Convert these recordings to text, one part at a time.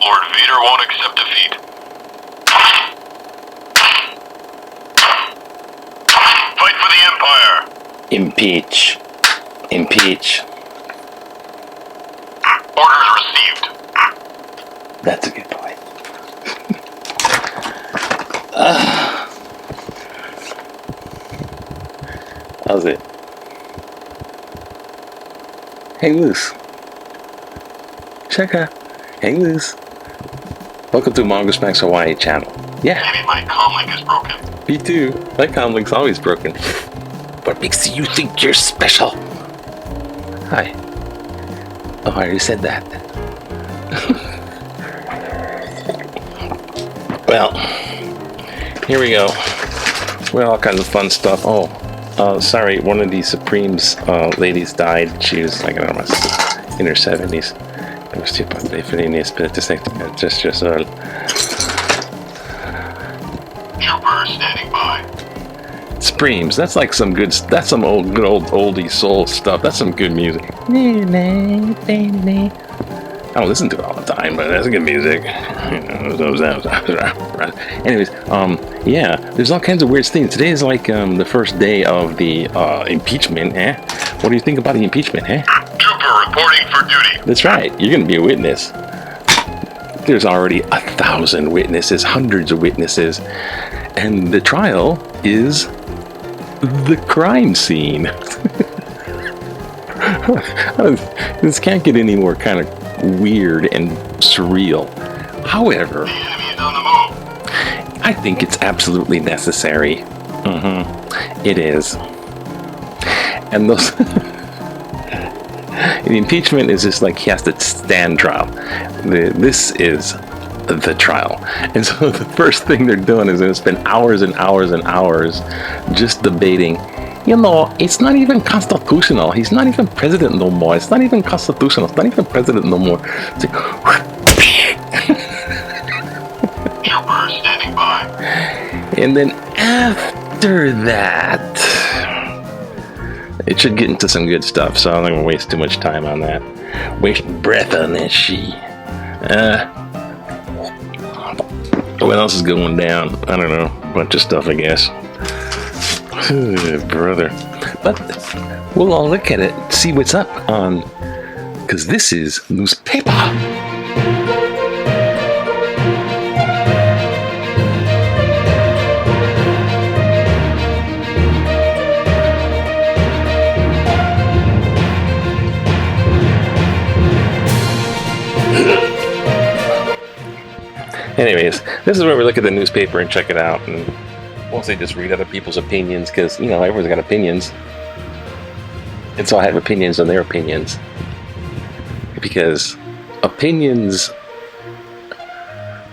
Lord Vader won't accept defeat. Fight for the Empire. Impeach. Impeach. Orders received. That's a good point. How's it? Hang loose. Check out. Hang loose. Welcome to Mongoose Max Hawaii channel. Yeah. Maybe my comlink is broken. Me too. My comlink's always broken. What makes you think you're special? Hi. Oh, I already said that. Well, here we go. Well, all kinds of fun stuff. Oh, sorry, one of the Supremes ladies died. She was like, I don't know, in her 70s. It was too bad for the NES, but just Trooper standing by. Supremes, that's like some good, that's some good old oldie soul stuff. That's some good music. I don't listen to it all the time, but that's good music. Anyways, yeah, there's all kinds of weird things. Today is like the first day of the impeachment, eh? What do you think about the impeachment, eh? Trooper reporting for duty. That's right, you're gonna be a witness. There's already 1,000 witnesses, hundreds of witnesses, and the trial is the crime scene. This can't get any more kind of weird and surreal. However, The enemy is on the move. I think it's absolutely necessary. It is. And those the impeachment is just like he has to stand trial. This is the trial. And so the first thing they're doing is going to spend hours and hours and hours just debating, you know, it's not even constitutional. He's not even president no more. It's not even constitutional. It's not even president no more. It's like, Trooper standing by. and then after that, it should get into some good stuff. So I'm not going to waste too much time on that. Waste breath on that shit. What else is going down? I don't know. A bunch of stuff, I guess. Brother. But we'll all look at it, see what's up on, because this is newspaper. Anyways, this is where we look at the newspaper and check it out, and mostly just read other people's opinions, because, you know, everyone's got opinions. And so I have opinions on their opinions. Because opinions,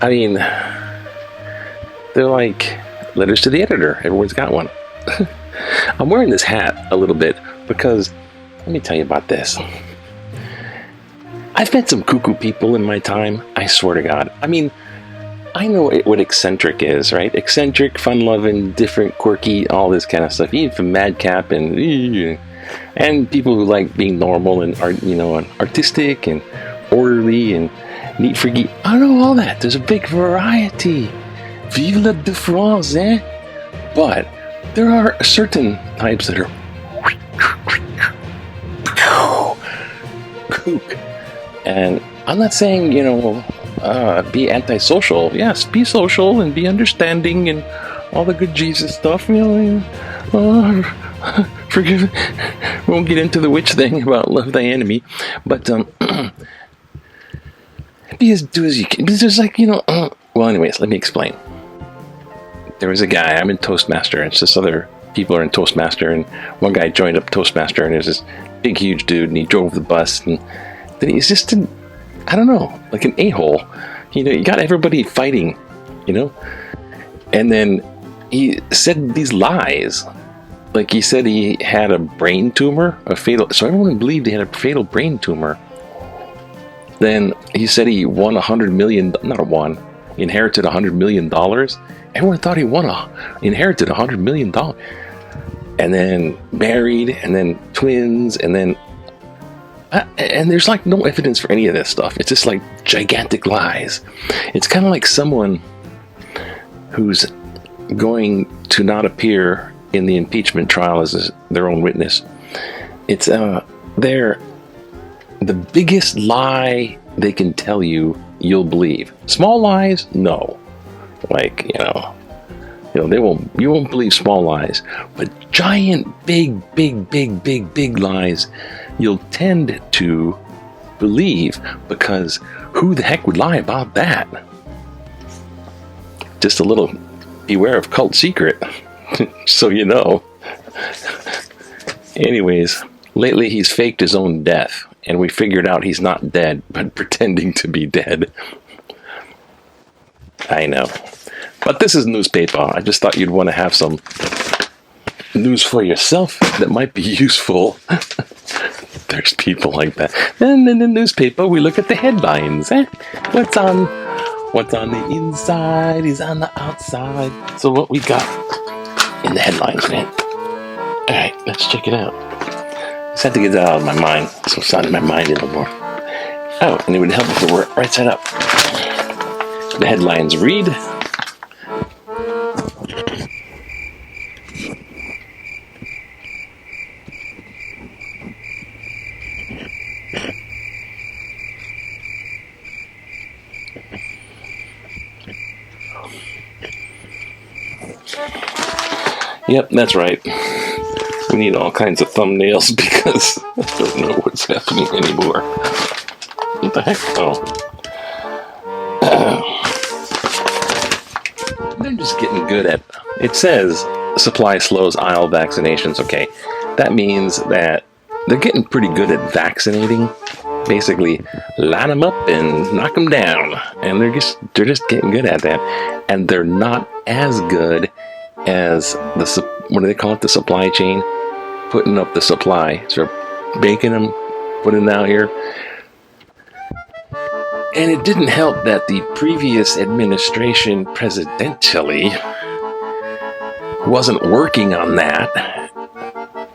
I mean, they're like letters to the editor. Everyone's got one. I'm wearing this hat a little bit because, let me tell you about this. I've met some cuckoo people in my time, I swear to God. I mean, I know what eccentric is, right? Eccentric, fun-loving, different, quirky, all this kind of stuff. Even from madcap and people who like being normal and artistic and orderly and neat, freaky. I know all that. There's a big variety. Vive la différence, eh? But there are certain types that are kook. And I'm not saying, be antisocial. Yes, be social and be understanding and all the good Jesus stuff. Forgive. Won't get into the witch thing about love thy enemy, but be as do as you can. It's just like, well, anyways, let me explain. There was a guy, I'm in Toastmaster, and it's just other people are in Toastmaster, and one guy joined up Toastmaster, and there's this big, huge dude, and he drove the bus, and then he's just, I don't know, like an a-hole. You got everybody fighting, and then he said these lies. Like, he said he had a brain tumor, so everyone believed he had a fatal brain tumor. Then he said he won inherited $100 million. Everyone thought he inherited $100 million. And then married, and then twins, and then... and there's like no evidence for any of this stuff. It's just like gigantic lies. It's kind of like someone who's going to not appear in the impeachment trial as their own witness. It's they're the biggest lie they can tell you, you'll believe. Small lies, no. Like, you won't believe small lies. But giant, big lies, you'll tend to believe, because who the heck would lie about that? Just a little beware of cult secret. So you know. Anyways, lately he's faked his own death, and we figured out he's not dead, but pretending to be dead. I know. But this is newspaper. I just thought you'd want to have some news for yourself that might be useful. There's people like that. And in the newspaper, we look at the headlines. What's on the inside is on the outside. So what we got in the headlines, man. Alright, let's check it out. Just had to get that out of my mind, so it's not in my mind anymore. Oh, and it would help if it were right side up. The headlines read... Yep, that's right. We need all kinds of thumbnails because I don't know what's happening anymore. What the heck? Oh. They're just getting good at... It says supply slows aisle vaccinations. Okay, that means that they're getting pretty good at vaccinating. Basically, line them up and knock them down. And they're just getting good at that. And they're not as good as what do they call it? The supply chain, putting up the supply, so making them, putting them out here. And it didn't help that the previous administration, presidentially, wasn't working on that,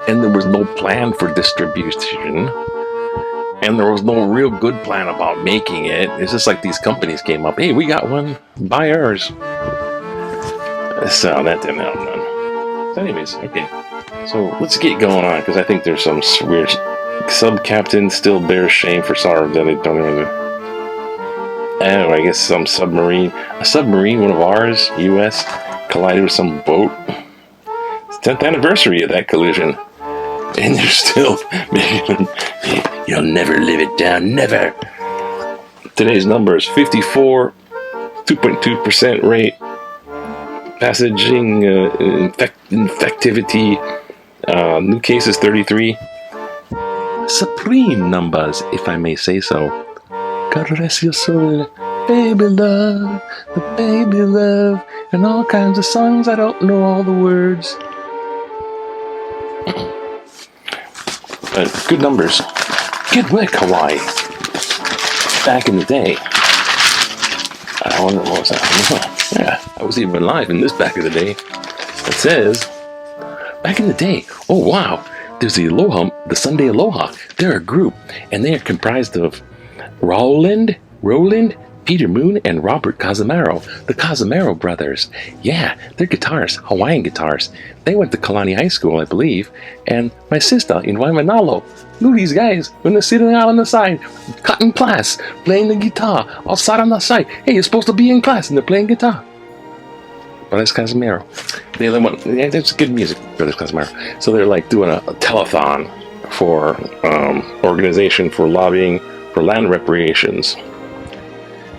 and there was no plan for distribution, and there was no real good plan about making it. It's just like these companies came up, hey, we got one, buy ours. So that didn't help none. So anyways, okay. So let's get going on, because I think there's some weird sub-captain still bears shame for sorrow that they don't even... Oh, I guess a submarine, one of ours, U.S., collided with some boat. It's the 10th anniversary of that collision. And they're still making... You'll never live it down, never. Today's number is 54, 2.2% rate. Passaging infectivity, new cases 33. Supreme numbers, if I may say so. God rest your soul, baby love, the baby love, and all kinds of songs I don't know all the words. Good numbers. Good work, Hawaii. Back in the day. I wonder what was that? Yeah, I was even alive in this back of the day. It says, back in the day, oh wow, there's the Aloha, the Sunday Aloha. They're a group, and they are comprised of Roland, Peter Moon, and Robert Casimiro, the Casimiro brothers. Yeah, they're guitarists, Hawaiian guitarists. They went to Kalani High School, I believe, and my sister in Waimanalo knew these guys when they're sitting out on the side, cutting class, playing the guitar, all sat on the side. Hey, you're supposed to be in class, and they're playing guitar. Brothers Casimiro. That's good music, Brothers Casimiro. So they're like doing a telethon for organization for lobbying for land reparations.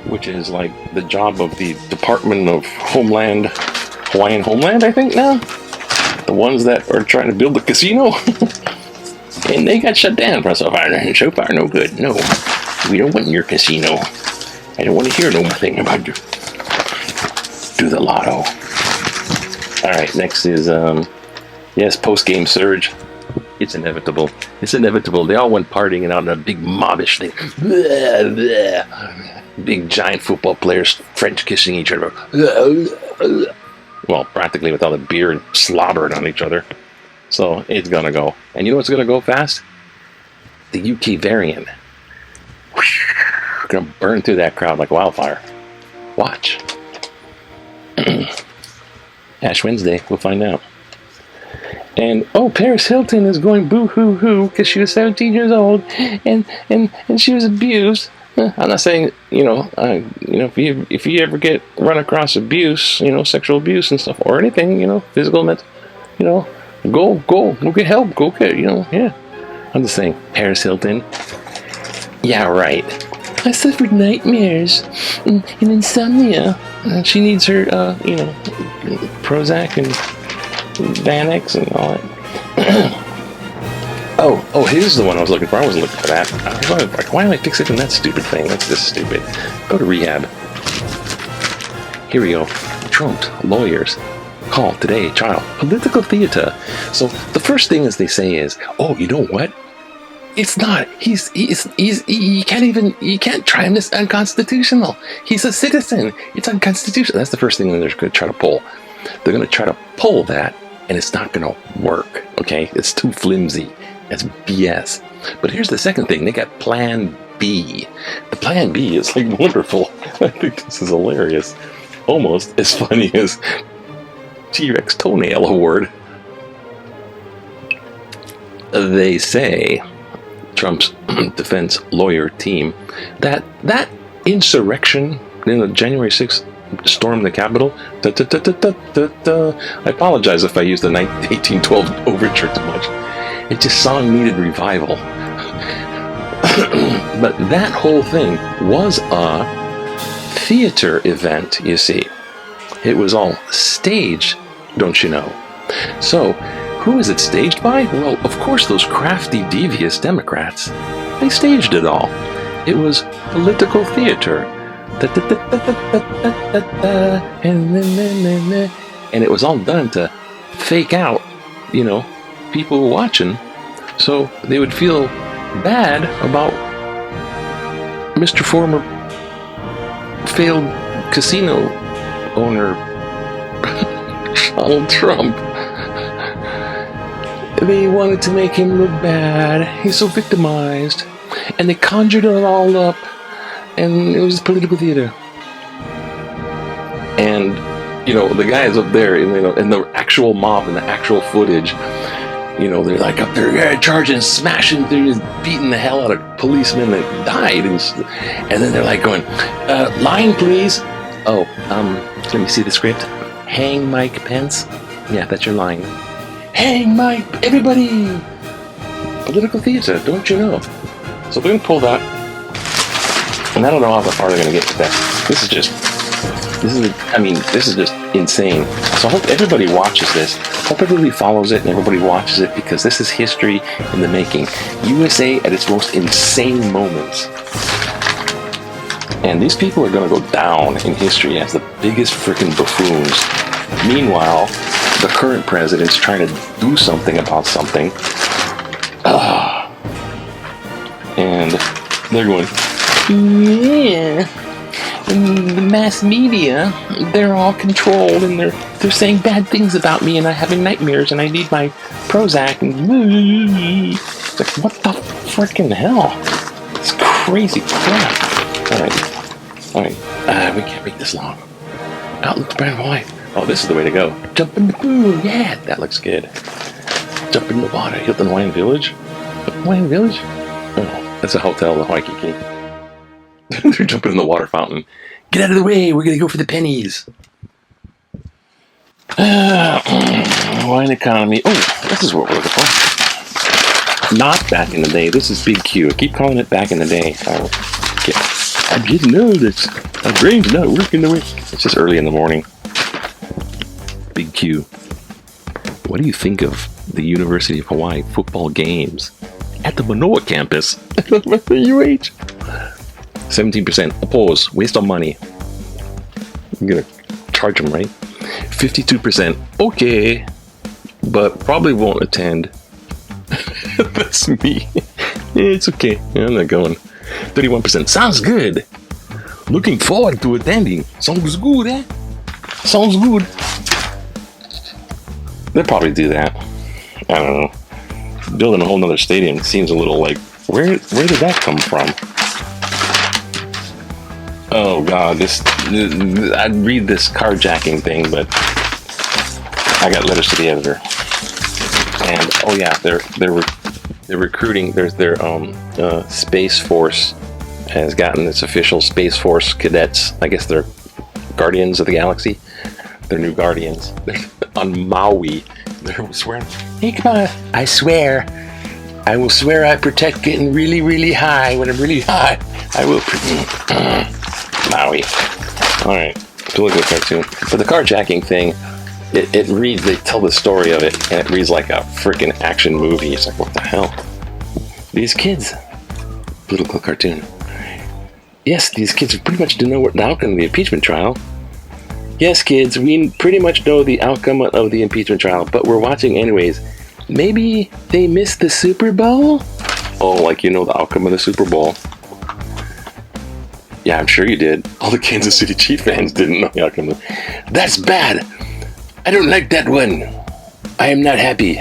which is like the job of the Department of Homeland, Hawaiian Homeland, I think now. The ones that are trying to build the casino. And they got shut down for so far no good. No, we don't want your casino. I don't want to hear nothing about you. Do the lotto. Alright, next is, yes, post-game surge. It's inevitable. It's inevitable. They all went partying and out in a big mobbish thing. Blah, blah. Big giant football players French kissing each other. Well, practically with all the beer and slobbering on each other. So it's gonna go. And you know what's gonna go fast? The UK variant. Gonna burn through that crowd like wildfire. Watch. Ash Wednesday, we'll find out. And Paris Hilton is going boo-hoo-hoo because she was 17 years old and she was abused. I'm not saying, if you ever get run across abuse, sexual abuse and stuff, or anything, physical, mental, go get help, go get, yeah. I'm just saying, Paris Hilton, yeah, right. I suffered nightmares and insomnia. And she needs her, Prozac and Xanax and all that. Here's the one I was looking for. I wasn't looking for that. I was like, why am I fixating that stupid thing? That's just stupid. Go to rehab. Here we go. Trumped lawyers call today trial political theater. So the first thing as they say is, you know what? It's not. You can't try him. It's unconstitutional. He's a citizen. It's unconstitutional. That's the first thing that they're going to try to pull. They're going to try to pull that, and it's not going to work. Okay? It's too flimsy. That's BS. But here's the second thing. They got Plan B. The Plan B is like wonderful. I think this is hilarious. Almost as funny as T-Rex Toenail Award. They say, Trump's defense lawyer team, that insurrection in the January 6th storm the Capitol. I apologize if I used the 1812 overture too much. It just song needed revival. But that whole thing was a theater event, you see. It was all staged, don't you know? So, who is it staged by? Well, of course, those crafty, devious Democrats. They staged it all. It was political theater. And it was all done to fake out, people watching, so they would feel bad about Mr. Former failed casino owner Donald Trump. They wanted to make him look bad. He's so victimized. And they conjured it all up. And it was political theater. And, the guys up there, and the actual mob and the actual footage, they're like up there charging, smashing through, beating the hell out of policemen that died. And then they're like going, line please. Let me see the script. Hang Mike Pence. Yeah, that's your line. Hang Mike, everybody! Political theater, don't you know? So we're going to pull that. And I don't know how far they're going to get with that. This is just insane. So I hope everybody watches this. Hope everybody follows it and everybody watches it, because this is history in the making. USA at its most insane moments. And these people are going to go down in history as the biggest freaking buffoons. Meanwhile, the current president's trying to do something about something. And they're going, yeah. The mass media, they're all controlled, and they're saying bad things about me, and I'm having nightmares, and I need my Prozac, and it's like, what the freaking hell? It's crazy crap. Alright, we can't make this long. Outlook to Brand Hawaii. Oh, this is the way to go. Jump in the pool, yeah, that looks good. Jump in the water, Hilton Hawaiian Village? Hawaiian Village? Oh, that's a hotel in Waikiki. They're jumping in the water fountain. Get out of the way, we're gonna go for the pennies. Wine economy. Oh, this is what we're looking for. Not back in the day. This is Big Q. I keep calling it back in the day. I didn't know this. My brain's not working the way. It's just early in the morning. Big Q. What do you think of the University of Hawaii football games at the Manoa campus? The UH. 17% oppose, waste on money. I'm gonna charge them, right? 52% okay, but probably won't attend. That's me. It's okay. I'm not going. 31% sounds good. Looking forward to attending. Sounds good, eh? Sounds good. They'll probably do that. I don't know. Building a whole nother stadium seems a little like, where did that come from? Oh God, I'd read this carjacking thing, but I got letters to the editor. And oh yeah, they're recruiting. Their Space Force has gotten its official Space Force cadets. I guess they're Guardians of the Galaxy. They're new Guardians. They're on Maui. They're swearing. Hey, come on! I swear. I will swear I protect getting really, really high. When I'm really high, I will. Maui. All right. To look at the cartoon. For the carjacking thing, it reads. They tell the story of it, and it reads like a freaking action movie. It's like, what the hell? These kids. Political cartoon. Yes, these kids pretty much didn't know what the outcome of the impeachment trial. Yes, kids, we pretty much know the outcome of the impeachment trial, but we're watching anyways. Maybe they missed the Super Bowl? Oh, like you know the outcome of the Super Bowl. Yeah, I'm sure you did. All the Kansas City Chiefs fans didn't know the outcome. That's bad. I don't like that one. I am not happy.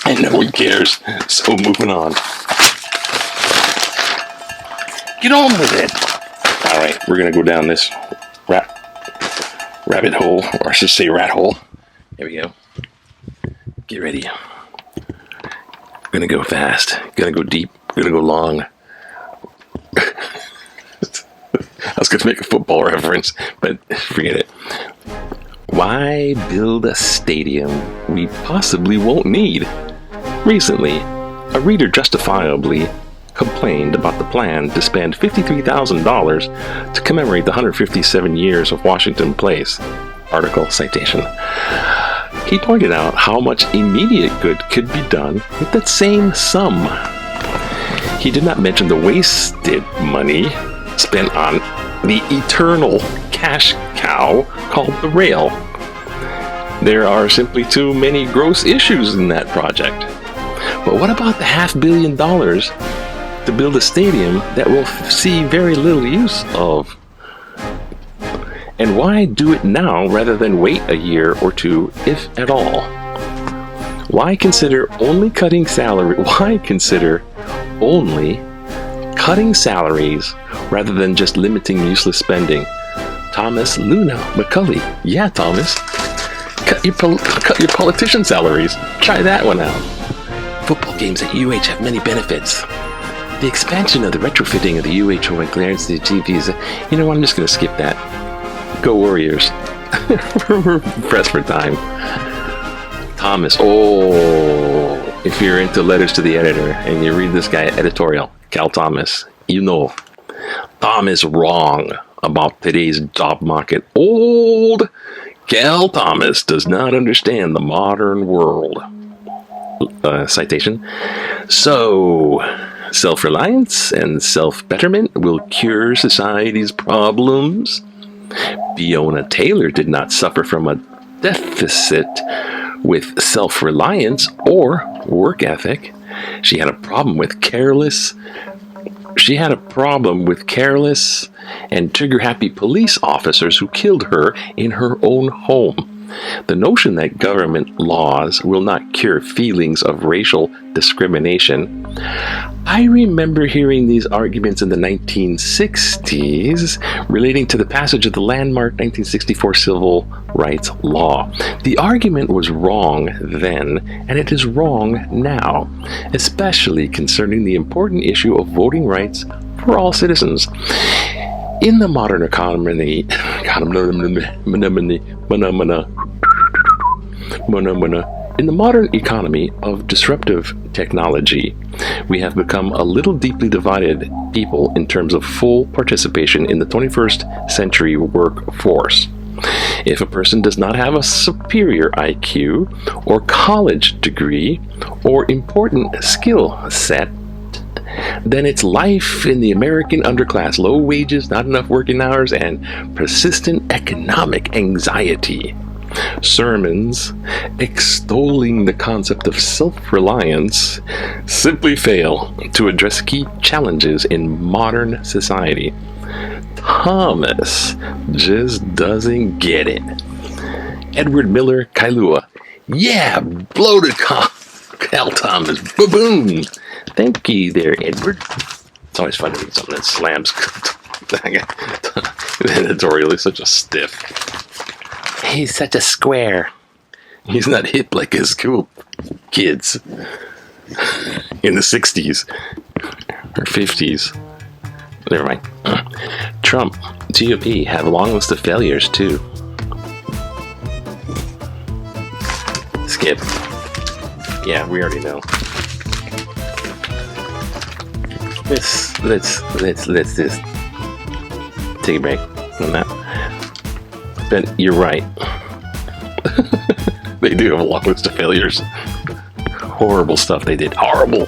And no one cares. So moving on. Get on with it. All right, we're gonna go down this rabbit hole, or I should say rat hole. Here we go. Get ready. Gonna go fast. Gonna go deep. Gonna go long. I was gonna make a football reference, but forget it. Why build a stadium we possibly won't need? Recently, a reader justifiably complained about the plan to spend $53,000 to commemorate the 157 years of Washington Place. Article citation. He pointed out how much immediate good could be done with that same sum. He did not mention the wasted money spent on the eternal cash cow called the rail. There are simply too many gross issues in that project. But what about the $500 million to build a stadium that we'll see very little use of? And why do it now rather than wait a year or two, if at all? Why consider only cutting salaries rather than just limiting useless spending? Thomas Luna McCulley. Yeah, Thomas. Cut your politician salaries. Try that one out. Football games at UH have many benefits. The expansion of the retrofitting of the UHO and clearance to the TVs. You know what? I'm just going to skip that. Go Warriors. We're pressed for time. Thomas. Oh, if you're into letters to the editor and you read this guy editorial, Cal Thomas, you know Tom is wrong about today's job market. Old Cal Thomas does not understand the modern world. Citation. So, self-reliance and self-betterment will cure society's problems. Fiona Taylor did not suffer from a deficit with self-reliance or work ethic. She had a problem with careless and trigger-happy police officers who killed her in her own home. The notion that government laws will not cure feelings of racial discrimination. I remember hearing these arguments in the 1960s relating to the passage of the landmark 1964 Civil Rights Law. The argument was wrong then, and it is wrong now, especially concerning the important issue of voting rights for all citizens. In the modern In the modern economy of disruptive technology, we have become a little deeply divided people in terms of full participation in the 21st century workforce. If a person does not have a superior IQ or college degree or important skill set, then it's life in the American underclass, low wages, not enough working hours, and persistent economic anxiety. Sermons extolling the concept of self-reliance simply fail to address key challenges in modern society. Thomas just doesn't get it. Edward Miller Kailua. Yeah, blow the hell, Thomas. Ba-boom. Thank you there, Edward. It's always fun to read something that slams. The editorial is such a stiff. He's such a square. He's not hip like his cool kids in the 60s or 50s. Never mind. Trump, GOP have a long list of failures too. Skip. Yeah, we already know. Let's just take a break on that. But you're right. They do have a long list of failures. Horrible stuff they did. Horrible.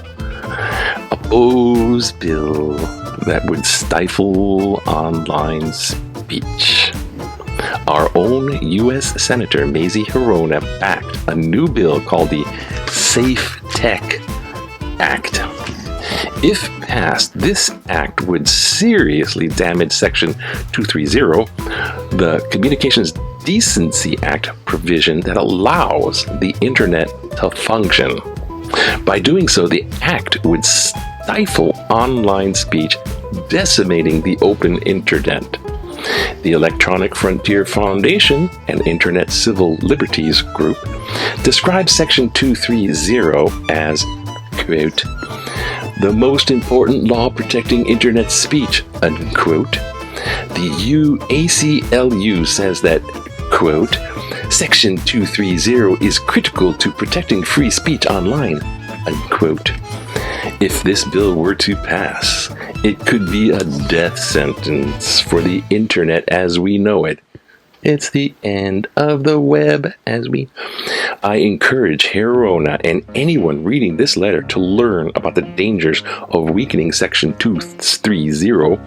Oppose bill that would stifle online speech. Our own U.S. Senator Mazie Hirono backed a new bill called the Safe Tech Act. If passed, this act would seriously damage Section 230, the Communications Decency Act provision that allows the Internet to function. By doing so, the act would stifle online speech, decimating the open Internet. The Electronic Frontier Foundation, an Internet Civil Liberties group, describes Section 230 as, quote, the most important law protecting Internet speech, unquote. The ACLU says that, quote, Section 230 is critical to protecting free speech online, unquote. If this bill were to pass, it could be a death sentence for the Internet as we know it. It's the end of the web as we... I encourage Hirono and anyone reading this letter to learn about the dangers of weakening Section 230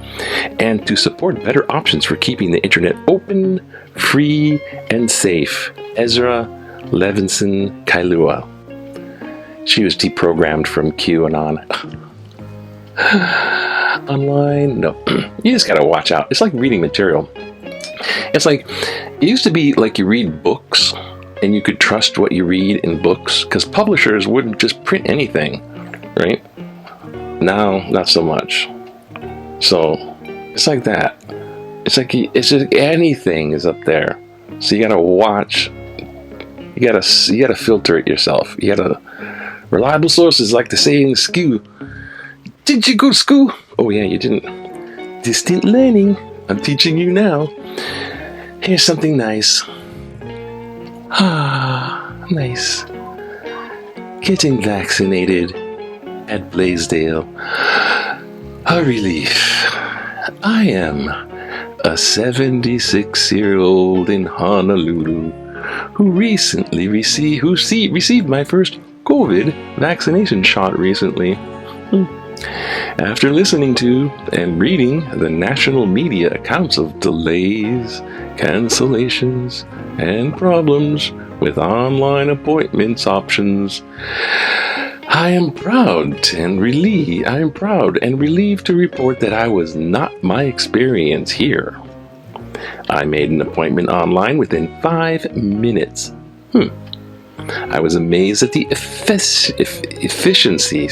and to support better options for keeping the Internet open, free, and safe. Ezra Levinson Kailua. She was deprogrammed from QAnon. Online? No. You just gotta watch out. It's like reading material. It's like, it used to be like you read books and you could trust what you read in books because publishers wouldn't just print anything, right? Now, not so much. So, it's like that. It's just anything is up there. So you gotta watch. You gotta filter it yourself. You gotta, reliable sources like to say in school. Did you go to school? Oh yeah, you didn't. Distant learning. I'm teaching you now. Here's something nice. Ah, nice. Getting vaccinated at Blaisdell. A relief. I am a 76-year-old in Honolulu who recently received my first COVID vaccination shot recently. After listening to and reading the national media accounts of delays, cancellations, and problems with online appointments options, I am proud and relieved to report that I was not my experience here. I made an appointment online within 5 minutes. I was amazed at the efficiency.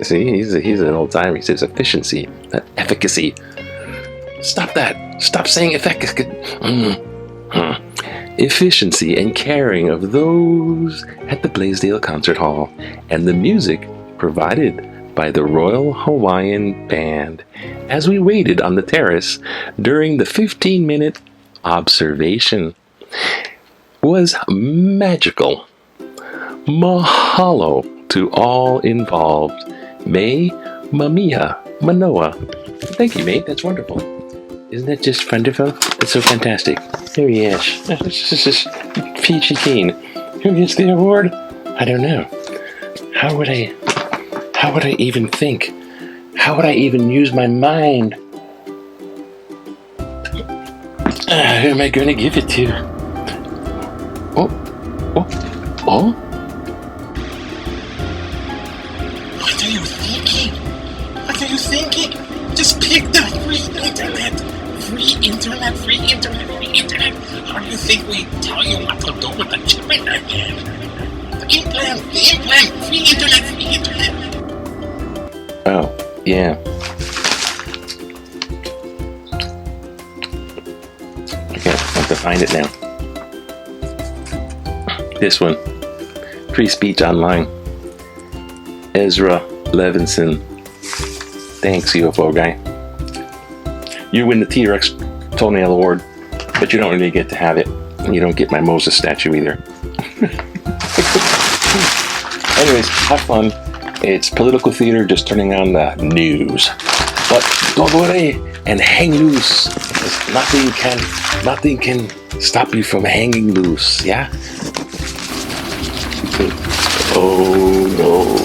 See, he's an old timer. He says efficiency, not efficacy. Stop that. Stop saying efficacy. Efficiency and caring of those at the Blaisdell Concert Hall and the music provided by the Royal Hawaiian Band as we waited on the terrace during the 15-minute observation was magical. mahalo to all involved. May Mamiya Manoa. Thank you, mate. That's wonderful. Isn't that just wonderful? It's so fantastic. Here he is. This is peachy keen. Who gets the award? I don't know. How would I even think? How would I even use my mind? Who am I going to give it to? Oh. What are you thinking? What are you thinking? Just pick the free internet. Free internet, free internet, free internet. How do you think we tell you what to do with the chip in the head? The implant, free internet, free internet. Oh, yeah. Okay, I have to find it now. This one. Free speech online. Ezra Levinson. Thanks, UFO guy. You win the T-Rex Toenail Award, but you don't really get to have it. You don't get my Moses statue either. Anyways, have fun. It's political theater, just turning on the news. But don't worry and hang loose. Nothing can stop you from hanging loose, yeah? Oh no.